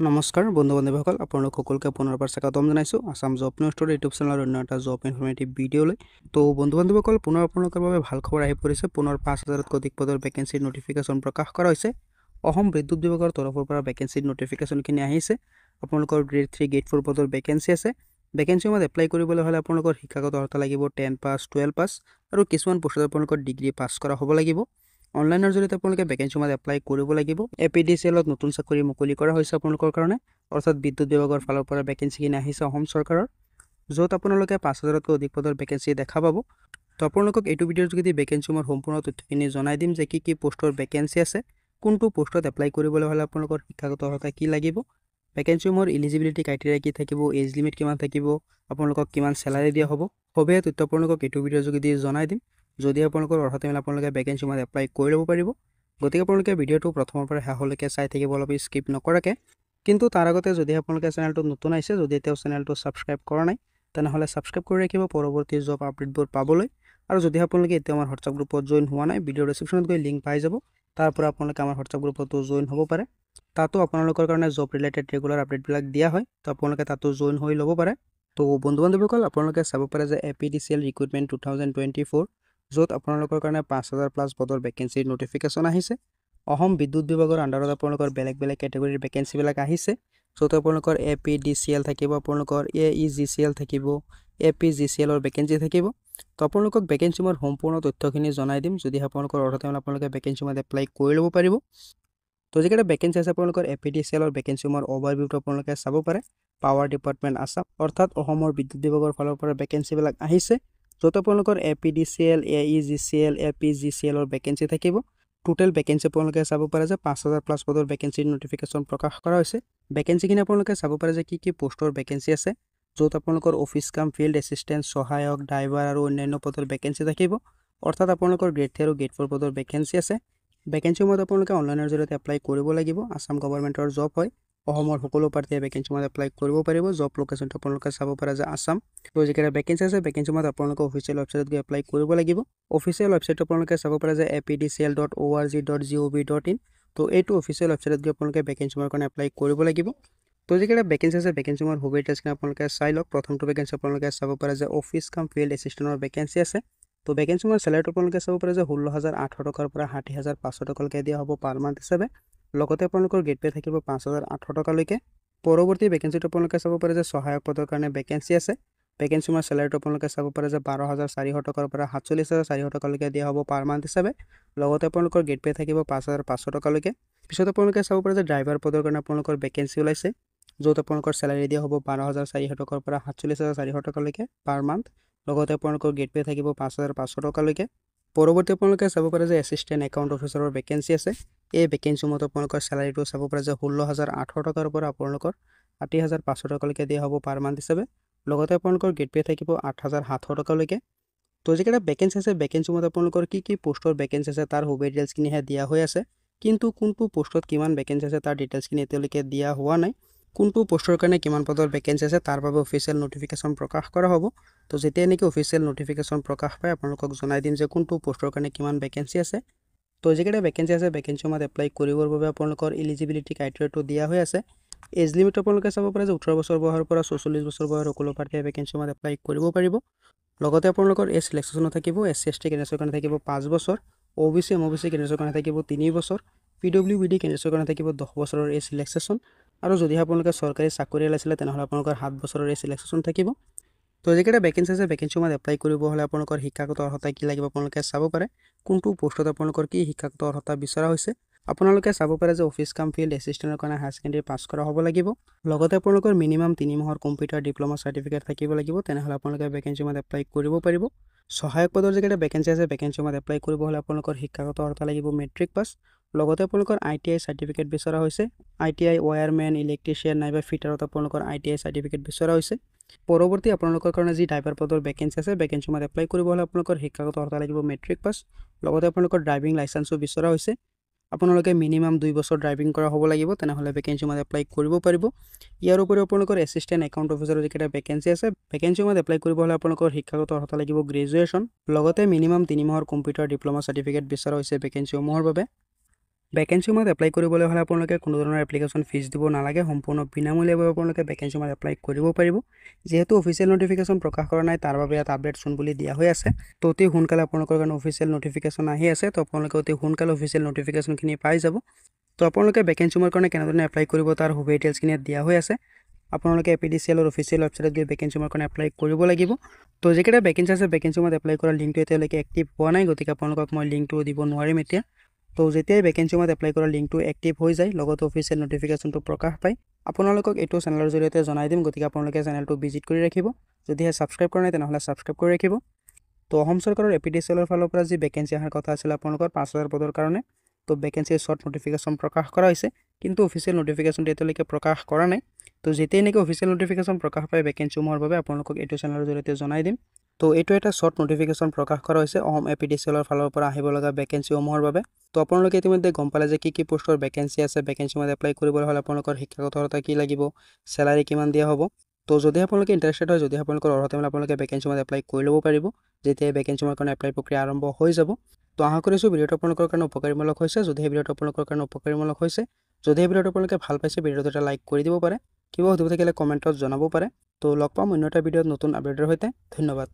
নমস্কাৰ বন্ধু বান্ধৱীসকল আপোনালোক সকলোকে পুনৰবাৰ স্বাগতম জনাইছোঁ Assam job news story YouTube চেনেলৰ অন্য এটা জব ইনফৰ্মেটিভ ভিডিঅ'লৈ। তো বন্ধু বান্ধৱীসকল পুনৰ আপোনালোকৰ বাবে ভাল খবৰ আহি পৰিছে। পুনৰ ৫,০০০তকৈ অধিক পদৰ ভেকেঞ্চিৰ নটিফিকেশ্যন প্ৰকাশ কৰা হৈছে। অসম বিদ্যুৎ বিভাগৰ তৰফৰ পৰা ভেকেঞ্চিৰ নটিফিকেশ্যনখিনি আহিছে। আপোনালোকৰ গ্ৰেড 3 গ্ৰেড 4 পদৰ ভেকেঞ্চি আছে। ভেকেঞ্চিৰ মত এপ্লাই কৰিবলৈ হ'লে আপোনালোকৰ শিক্ষাগত অৰ্হতা লাগিব 10 পাছ 12 পাছ আৰু কিছুমান পোষ্টত আপোনালোকৰ ডিগ্ৰী পাছ কৰা হ'ব লাগিব। অনলাইনৰ জৰিয়তে আপোনালোকে ভেকেঞ্চিৰ মত এপ্লাই কৰিব লাগিব। APDCLত নতুন চাকৰি মুকলি কৰা হৈছে আপোনালোকৰ কাৰণে, অৰ্থাৎ বিদ্যুৎ বিভাগৰ ফালৰ পৰা ভেকেঞ্চিখিনি আহিছে অসম চৰকাৰৰ, য'ত আপোনালোকে ৫,০০০তকৈ অধিক পদৰ ভেকেঞ্চি দেখা পাব। তো আপোনালোকক এইটো ভিডিঅ'ৰ যোগেদি ভেকেঞ্চিৰ সম্পূৰ্ণ তথ্যখিনি জনাই দিম যে কি পোষ্টৰ ভেকেঞ্চি আছে, কোনটো পোষ্টত এপ্লাই কৰিবলৈ হ'লে আপোনালোকৰ শিক্ষাগত অৰ্হতা কি লাগিব, ভেকেঞ্চিৰ ইলিজিবিলিটি ক্ৰাইটেৰিয়া কি থাকিব, এজ লিমিট কিমান থাকিব, আপোনালোকক কিমান চেলাৰী দিয়া হ'ব, সবিশেষ তথ্য আপোনালোকক এইটো ভিডিঅ'ৰ যোগেদি জনাই দিম। যদি আপোনালোকৰ অৰ্হতা মিলে আপোনালোকে ভেকেঞ্চিৰ মত এপ্লাই কৰি ল'ব পাৰিব। গতিকে আপোনালোকে ভিডিঅ'টো প্ৰথমৰ পৰা শেষলৈকে চাই থাকিব, অলপ স্কিপ নকৰাকৈ। কিন্তু তাৰ আগতে যদি আপোনালোকে চেনেলটো নতুন আহিছে, যদি এতিয়াও চেনেলটো ছাবস্ক্ৰাইব কৰা নাই, তেনেহ'লে ছাবস্ক্ৰাইব কৰি ৰাখিব পৰৱৰ্তী জব আপডেটবোৰ পাবলৈ। আৰু যদি আপোনালোকে এতিয়া আমাৰ হোৱাটছআপ গ্ৰুপত জইন হোৱা নাই, ভিডিঅ'ৰ ডেছক্ৰিপশ্যনত গৈ লিংক পাই যাব, তাৰ পৰা আপোনালোকে আমাৰ হোৱাটছআপ গ্ৰুপতো জইন হ'ব পাৰে। তাতো আপোনালোকৰ কাৰণে জব ৰিলেটেড ৰেগুলাৰ আপডেটবিলাক দিয়া হয়, তো আপোনালোকে তাতো জইন হৈ ল'ব পাৰে। তো বন্ধু বান্ধৱীসকল আপোনালোকে চাব পাৰে যে APDCL ৰিক্ৰুইটমেণ্ট 2024, য'ত আপোনালোকৰ কাৰণে ৫,০০০+ পদৰ ভেকেঞ্চিৰ নটিফিকেশ্যন আহিছে। অসম বিদ্যুৎ বিভাগৰ আণ্ডাৰত আপোনালোকৰ বেলেগ বেলেগ কেটেগৰীৰ ভেকেঞ্চিবিলাক আহিছে, য'ত আপোনালোকৰ APDCL থাকিব, আপোনালোকৰ AEGCL থাকিব, APGCLৰ ভেকেঞ্চি থাকিব। তো আপোনালোকক ভেকেঞ্চিৰ সম্পূৰ্ণ তথ্যখিনি জনাই দিম। যদি আপোনালোকৰ অৰ্হতা মিলে আপোনালোকে ভেকেঞ্চিৰ এপ্লাই কৰি ল'ব পাৰিব। তো যিকেইটা ভেকেঞ্চি আছে আপোনালোকৰ APDCLৰ ভেকেঞ্চিৰ অভাৰভিউটো আপোনালোকে চাব পাৰে। পাৱাৰ ডিপাৰ্টমেণ্ট আছাম, অৰ্থাৎ অসমৰ বিদ্যুৎ বিভাগৰ ফালৰ পৰা ভেকেঞ্চিবিলাক আহিছে, য'ত আপোনালোকৰ APDCL, AEGCL, APGCLৰ ভেকেঞ্চি থাকিব। টোটেল ভেকেঞ্চি আপোনালোকে চাব পাৰে যে ৫,০০০+ পদৰ ভেকেঞ্চিৰ নটিফিকেশ্যন প্ৰকাশ কৰা হৈছে। ভেকেঞ্চিখিনি আপোনালোকে চাব পাৰে যে কি পোষ্টৰ ভেকেঞ্চি আছে, য'ত আপোনালোকৰ অফিচ কাম ফিল্ড এছিষ্টেণ্ট, সহায়ক, ড্ৰাইভাৰ আৰু অন্যান্য পদৰ ভেকেঞ্চি থাকিব, অৰ্থাৎ আপোনালোকৰ গ্ৰেড 3 আৰু গ্ৰেড 4 পদৰ ভেকেঞ্চি আছে। ভেকেঞ্চিৰ মতে আপোনালোকে অনলাইনৰ জৰিয়তে এপ্লাই কৰিব লাগিব। আছাম গভৰ্ণমেণ্টৰ জব হয়, অসমৰ সকলো প্ৰাৰ্থীয়ে ভেকেঞ্চিৰ মতে এপ্লাই কৰিব পাৰিব। জব লোকেশ্যনটো আপোনালোকে চাব পাৰে যে আছাম। তো যিকেইটা ভেকেঞ্চি আছে ভেকেঞ্চিৰ মতে আপোনালোকে অফিচিয়েল ৱেবছাইটত গৈ এপ্লাই কৰিব লাগিব। অফিচিয়েল ৱেবছাইটটো আপোনালোকে চাব পাৰে যে apdcl.org.gov.in। তো এইটো অফিচিয়েল ৱেবছাইটত গৈ আপোনালোকে ভেকেঞ্চিৰ কাৰণে এপ্লাই কৰিব লাগিব। তো যিকেইটা ভেকেঞ্চি আছে ভেকেঞ্চিৰ সবিশেষ ডিটেইলছখিনি আপোনালোকে চাই লওক। প্ৰথমটো ভেকেঞ্চি আপোনালোকে চাব পাৰে যে অফিচ কাম ফিল্ড এছিষ্টেণ্টৰ ভেকেঞ্চি আছে। তো ভেকেঞ্চিৰ চেলাৰীটো আপোনালোকে চাব পাৰে যে 16,800 টকাৰ পৰা 60,500 টকালৈকে দিয়া হ'ব পাৰ মান্থ হিচাপে। লগতে আপোনালোকৰ গেট পে থাকিব 5,800 টকালৈকে। পৰৱৰ্তী ভেকেঞ্চিটো আপোনালোকে চাব পাৰে যে সহায়ক পদৰ কাৰণে ভেকেঞ্চি আছে। ভেকেঞ্চিৰ চেলাৰীটো আপোনালোকে চাব পাৰে যে 12,400 টকাৰ পৰা 47,400 টকালৈকে দিয়া হ'ব পাৰ মান্থ হিচাপে। লগতে আপোনালোকৰ গেট পে থাকিব 5,500 টকালৈকে। পিছত আপোনালোকে চাব পাৰে যে ড্ৰাইভাৰ পদৰ কাৰণে আপোনালোকৰ ভেকেঞ্চি ওলাইছে, য'ত আপোনালোকৰ চেলাৰী দিয়া হ'ব 12,400 টকাৰ পৰা 47,400 টকালৈকে পাৰ মান্থ। লগতে আপোনালোকৰ গেট পে থাকিব 5,500 টকালৈকে। পৰৱৰ্তী আপোনালোকে চাব পাৰে যে এছিষ্টেণ্ট একাউণ্ট অফিচাৰৰ ভেকেঞ্চি আছে। এই ভেকেঞ্চিৰ মতে আপোনালোকৰ চেলাৰীটো চাব পাৰে যে 16,800 টকাৰ পৰা আপোনালোকৰ 60,500 টকালৈকে দিয়া হ'ব পাৰ মান্থ হিচাপে। লগতে আপোনালোকৰ গেট পে থাকিব 8,700 টকালৈকে। তো যিকেইটা ভেকেঞ্চি আছে ভেকেঞ্চিৰ মতে আপোনালোকৰ কি পোষ্টৰ ভেকেঞ্চি আছে তাৰ সবিশেষ ডিটেইলছখিনিহে দিয়া হৈ আছে, কিন্তু কোনটো পোষ্টত কিমান ভেকেঞ্চি আছে তাৰ ডিটেইলছখিনি এতিয়ালৈকে দিয়া হোৱা নাই। কোনটো পোষ্টৰ কাৰণে কিমান পদৰ ভেকেঞ্চি আছে তাৰ বাবে অফিচিয়েল নটিফিকেশ্যন প্ৰকাশ কৰা হ'ব। তো যেতিয়া নেকি অফিচিয়েল নটিফিকেশ্যন প্ৰকাশ পায় আপোনালোকক জনাই দিম যে কোনটো পোষ্টৰ কাৰণে কিমান ভেকেঞ্চি আছে। তো যিকেইটা ভেকেঞ্চি আছে ভেকেঞ্চিৰ মতে এপ্লাই কৰিবৰ বাবে আপোনালোকৰ ইলিজিবিলিটি ক্ৰাইটেৰিয়াটো দিয়া হৈ আছে। এজ লিমিট আপোনালোকে চাব পাৰে যে 18 বছৰ বয়সৰ পৰা 44 বছৰ বয়সৰ সকলো প্ৰাৰ্থীয়ে ভেকেঞ্চিৰ মতে এপ্লাই কৰিব পাৰিব। লগতে আপোনালোকৰ এজ চিলেকশ্যনো থাকিব। SC ST কেণ্ডেডেটৰ কাৰণে থাকিব 5 বছৰ, OBC MOBC কেণ্ডেডেটৰ কাৰণে থাকিব 3 বছৰ, PWBD কেণ্ডেডেটৰ কাৰণে থাকিব 10 বছৰৰ এজ চিলেকশ্যন। আৰু যদি আপোনালোকে চৰকাৰী চাকৰিয়াল আছিলে তেনেহ'লে আপোনালোকৰ 7 বছৰৰ এজ চিলেকশ্যন থাকিব। তো যিকেইটা ভেকেঞ্চি আছে ভেকেঞ্চিৰ মতে এপ্লাই কৰিব হ'লে আপোনালোকৰ শিক্ষাগত অৰ্হতা কি লাগিব আপোনালোকে চাব পাৰে। কোনটো পোষ্টত আপোনালোকৰ কি শিক্ষাগত অৰ্হতা বিচৰা হৈছে আপোনালোকে চাব পাৰে যে অফিচ কাম ফিল্ড এছিষ্টেণ্টৰ কাৰণে হায়াৰ ছেকেণ্ডেৰী পাছ কৰা হ'ব লাগিব। লগতে আপোনালোকৰ মিনিমাম 3 মাহৰ কম্পিউটাৰ ডিপ্ল'মা চাৰ্টিফিকেট থাকিব লাগিব, তেনেহ'লে আপোনালোকে ভেকেঞ্চিৰ মতে এপ্লাই কৰিব পাৰিব। সহায়ক পদৰ যিকেইটা ভেকেঞ্চি আছে ভেকেঞ্চিৰ মতে এপ্লাই কৰিব হ'লে আপোনালোকৰ শিক্ষাগত অৰ্হতা লাগিব মেট্ৰিক পাছ। লগতে আপোনালোকৰ ITI চাৰ্টিফিকেট বিচৰা হৈছে। ITI ৱায়াৰমেন, ইলেক্ট্ৰিচিয়ান নাইবা ফিটাৰত আপোনালোকৰ ITI চাৰ্টিফিকেট বিচৰা হৈছে। পৰৱৰ্তী আপোনালোকৰ কাৰণে যি ড্ৰাইভাৰ পদৰ ভেকেঞ্চি আছে ভেকেঞ্চিৰ মতে এপ্লাই কৰিব হ'লে আপোনালোকৰ শিক্ষাগত অৰ্হতা লাগিব মেট্ৰিক পাছ। লগতে আপোনালোকৰ ড্ৰাইভিং লাইচেন্সো বিচৰা হৈছে। আপোনালোকে মিনিমাম 2 বছৰ ড্ৰাইভিং কৰা হ'ব লাগিব, তেনেহ'লে ভেকেঞ্চিৰ মতে এপ্লাই কৰিব পাৰিব। ইয়াৰ উপৰিও আপোনালোকৰ এছিষ্টেণ্ট একাউণ্ট অফিচাৰৰ যিকেইটা ভেকেঞ্চি আছে ভেকেঞ্চিৰ মতে এপ্লাই কৰিব হ'লে আপোনালোকৰ শিক্ষাগত অৰ্হতা লাগিব গ্ৰেজুৱেশ্যন। লগতে মিনিমাম 3 মাহৰ কম্পিউটাৰ ডিপ্ল'মা চাৰ্টিফিকেট বিচৰা হৈছে ভেকেঞ্চিসমূহৰ বাবে। ভেকেঞ্চি সময়ত এপ্লাই কৰিবলৈ হ'লে আপোনালোকে কোনো ধৰণৰ এপ্লিকেশ্যন ফিজ দিব নালাগে, সম্পূৰ্ণ বিনামূলীয়াভাৱে আপোনালোকে ভেকেঞ্চি সময়ত এপ্লাই কৰিব পাৰিব। যিহেতু অফিচিয়েল নটিফিকেশ্যন প্ৰকাশ কৰা নাই, তাৰ বাবে ইয়াত আপডেট চোন বুলি দিয়া হৈ আছে। তো অতি সোনকালে আপোনালোকৰ কাৰণে অফিচিয়েল নটিফিকেশ্যন আহি আছে, তো আপোনালোকে অতি সোনকালে অফিচিয়েল নটিফিকেশ্যনখিনি পাই যাব। তো আপোনালোকে ভেকেঞ্চি সময়ৰ কাৰণে কেনেধৰণে এপ্লাই কৰিব তাৰ সবিশেষ ডিটেইলছখিনি ইয়াত দিয়া হৈ আছে। আপোনালোকে APDCLৰ অফিচিয়েল ৱেবছাইটত গৈ ভেকেঞ্চি সময়ৰ কাৰণে এপ্লাই কৰিব লাগিব। তো যিকেইটা ভেকেঞ্চি আছে ভেকেঞ্চি সময়ত এপ্লাই কৰাৰ লিংকটো এতিয়ালৈকে এক্টিভ হোৱা নাই, গতিকে আপোনালোকক মই লিংকটো দিব নোৱাৰিম এতিয়া। তো যেতিয়াই ভেকেঞ্চি সময়ত এপ্লাই কৰাৰ লিংকটো এক্টিভ হৈ যায়, লগতে অফিচিয়েল নটিফিকেশ্যনটো প্ৰকাশ পায়, আপোনালোকক এইটো চেনেলৰ জৰিয়তে জনাই দিম, গতিকে আপোনালোকে চেনেলটো ভিজিট কৰি ৰাখিব। যদিহে ছাবস্ক্ৰাইব কৰা নাই তেনেহ'লে ছাবস্ক্ৰাইব কৰি ৰাখিব। তো অসম চৰকাৰৰ APDCLৰ ফালৰ পৰা যি ভেকেঞ্চি অহাৰ কথা আছিল আপোনালোকৰ 5000 পদৰ কাৰণে, তো ভেকেঞ্চিৰ শ্বৰ্ট নটিফিকেশ্যন প্ৰকাশ কৰা হৈছে, কিন্তু অফিচিয়েল নটিফিকেশ্যনটো এতিয়ালৈকে প্ৰকাশ কৰা নাই। তো যেতিয়াই নেকি অফিচিয়েল নটিফিকেশ্যন প্ৰকাশ পায় ভেকেঞ্চিসমূহৰ বাবে আপোনালোকক এইটো চেনেলৰ জৰিয়তে জনাই দিম। তো এইটো এটা শ্বৰ্ট নটিফিকেশ্যন প্ৰকাশ কৰা হৈছে অসম APDCLৰ ফালৰ পৰা আহিব লগা ভেকেঞ্চিসমূহৰ বাবে। তো আপোনালোকে ইতিমধ্যে গম পালে যে কি পোষ্টৰ ভেকেঞ্চি আছে, ভেকেঞ্চি সময়ত এপ্লাই কৰিবলৈ হ'লে আপোনালোকৰ শিক্ষাগত অৰ্হতা কি লাগিব, চেলাৰী কিমান দিয়া হ'ব। তো যদি আপোনালোকে ইণ্টাৰেষ্টেড হয়, যদি আপোনালোকৰ অৰ্হতা মিলে আপোনালোকে ভেকেঞ্চি সময়ত এপ্লাই কৰি ল'ব পাৰিব, যেতিয়া ভেকেঞ্চি সময়ৰ কাৰণে এপ্লাই প্ৰক্ৰিয়া আৰম্ভ হৈ যাব। তো আশা কৰিছোঁ ভিডিঅ'টো আপোনালোকৰ কাৰণে উপকাৰীমূলক হৈছে। যদি এই ভিডিঅ'টো আপোনালোকৰ কাৰণে উপকাৰীমূলক হৈছে, যদি এই ভিডিঅ'টো আপোনালোকে ভাল পাইছে, ভিডিঅ'টো এটা লাইক কৰি দিব পাৰে, কিবা সুধিব থাকিলে কমেণ্টত জনাব পাৰে। তো লগ পাম অন্য এটা ভিডিঅ'ত নতুন আপডেটৰ সৈতে। ধন্যবাদ।